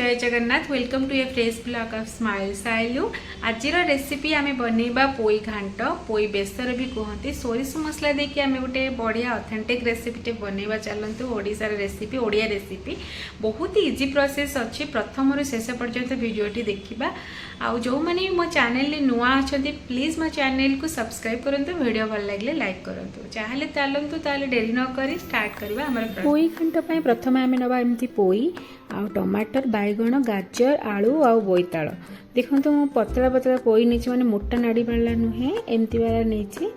जय Jagannath welcome to a fresh blog of smile Sailu. आज recipe आम बनइबा पोई घांट पोई बेसर भी कहते सोरिष मसला देकी आम गोटे बढ़िया ऑथेंटिक रेसिपी बनइबा चलतु ओडिशार रेसिपी ओडिया रेसिपी बहुत इजी प्रोसेस अच्छी प्रथम रु शेष पर्यंत वीडियोटी देखा आउ जो मैंने मो चैनल नुआ अच्छा प्लीज मो चैनल को सब्सक्राइब करूँ वीडियो भल लगे लाइक करूँ चाहे चलतु डेरी न कर स्टार्ट करवा पोई घांट प्रथम आम नवा एमती पोई आ टमाटर बैगण गाजर आलू आ बोईताल देखो तो पतला पतला पोई नहीं माने मोटा नाड़ी वाला नुहे एमती वाला नहीं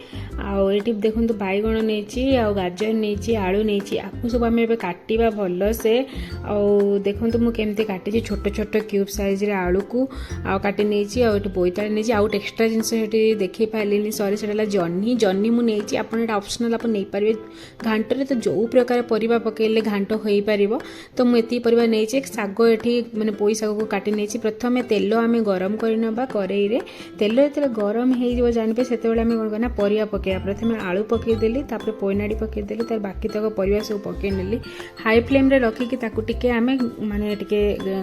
आठी देखो तो बैगण नहीं आ गाजर नहीं आलू नहीं आपको सब आम काटा भल से देखो तो मुझे काटी छोट छोट क्यूब साइज रे आलू को काटी नहीं आठ बोईताल नहीं आउट एक्सट्रा जिनस देखी पारे सरी से जह्नी जह्नी मुझे आपड़ा ऑप्शनल आप नहीं पारे घांटे तो जो प्रकार परिबा पकेले घांट हो पार तो मुझे परिबा नहीं शाग ये मैंने पोई शाग को काटी नहीं प्रथम तेल आम गरम करनबा कड़ाई तेल जो गरम हो जानवे से आम कौन करना परिया पकड़ा प्रथम आलू पकईदेली पोईनाड़ी पकईदेली तार बाकी तक परिया सब पकई नेली हाई फ्लेम रे रखिकी टिके आम माने टिके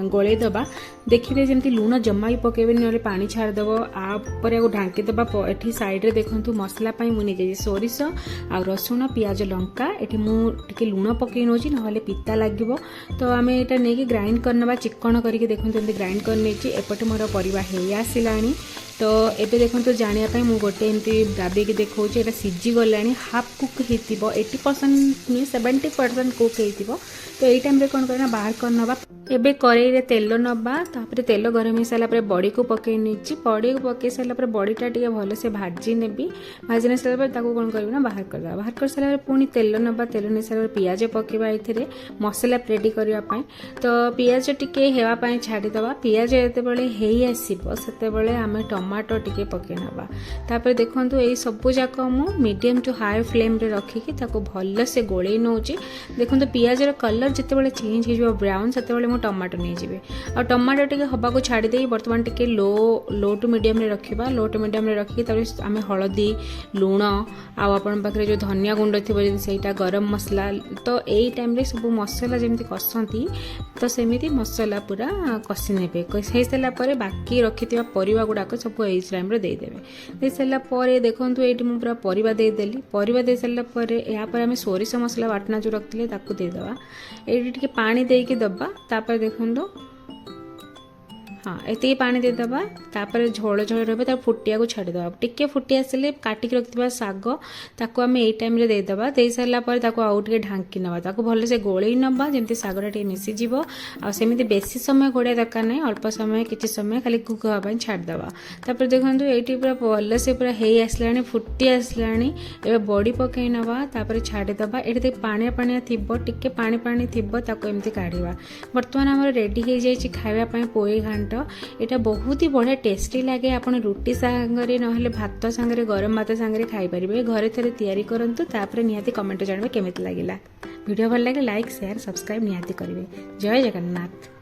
गोलई दबा देखिए जमी लुण जमा भी पकेबे ना पानी छाड़देव आपर ढांकीदबा ये साइड रे देखु मसला मुझे सोरिष आ रसुण पियाज लंका ये मुझे लुण पकई नौ ना पिता लगे तो आम यहाँ नहीं ग्राइंड करना चिकन करके देखते ग्राइंड कर नहीं एपटे मोर परिवा है आसलानी तो एबे देखो तो जानापी मुझे गोटे एमती दाबी देखा ये सीझी गला हाफ कुक हो 80% नुहे 70% कुक हो तो यही टाइम कौन करना बाहर करना एबे कड़ाई तेल नबा तेल गरम हो सारापर बड़ी को पकई नहीं बड़ी को पकई सारापर बड़ीटा टे भल से भाजी नेबी भाजी नहीं सारापर कौन करना बाहर करदे बाहर कर सारा पुणी तेल नबा तेल नहीं सारा पियाज पकेबा ये मसला रेडी करने तो पियाज टिके हेवाई छाड़ीदबा पियाज जितेबाला से आम टमाटो टिके पकई नबा तापर देखो यही सबू जाक मु मीडियम टू हाई फ्लेम रे रखिकी भल से गोलई नौची देखो तो पियाजर कलर जितेबाला चेंज हो ब्राउन से टमाटो नहीं जी और टमाटो टे हवा को छाड़ी बर्तमान टिके लो टू मीडियम रे रखिबा लो टू मीडियम रे रखिकी आम हलदी लुण आपन पाखे जो धनिया गुंड थी सेटा गरम मसला तो यही टाइम रे सब मसला जमी कसती तो सेमिति मसला पूरा कषि ने कषि सारापर बाकी रखि परिवा गुड़ाक सब यही टाइम रे देदेवे दे सारापर देखो ये पूरा परिवा देदेली परिवा दे सारापर यापर आम सोरिष मसला बाटना जो रखते देदेवा ये पानी देकी दबा तापर देखो हाँ ये पानी देदेबा तापर झोल झोल रहा फुटिया को छाड़ीदे टिके फुटी आसिले काटिक रखा शाग ताको आम यही टाइम रे देदेबा दे सारापर आउ टे ढांकी नवा भल से गोलई नबा जमी शागटा टे मिसीज आमती बेसी समय घोड़ा दरकार ना अल्प समय किसी समय खाली कुक हाँपाई छाड़देवा तापर देखो ये पूरा भल से पूरा हो आसला फुटी आसला ए बड़ी पकई नवा तापर छाड़ीदबा ये पानिया पानिया थी टिके पानी पानी थी एमती काढ़ा बर्तमान आम रेडी हो जाए खावाई पोई घांट यहाँ बहुत ही बढ़िया टेस्टी लगे आप रुटी सांगे ना भात सांगे गरम भात सांगे खाईपारे घरे थे तैयारी करूँ तापर निहाती कमेंट जानवे केमिति लगिला वीडियो भल लगे लाइक शेयर सब्सक्राइब निहाती करेंगे जय जगन्नाथ।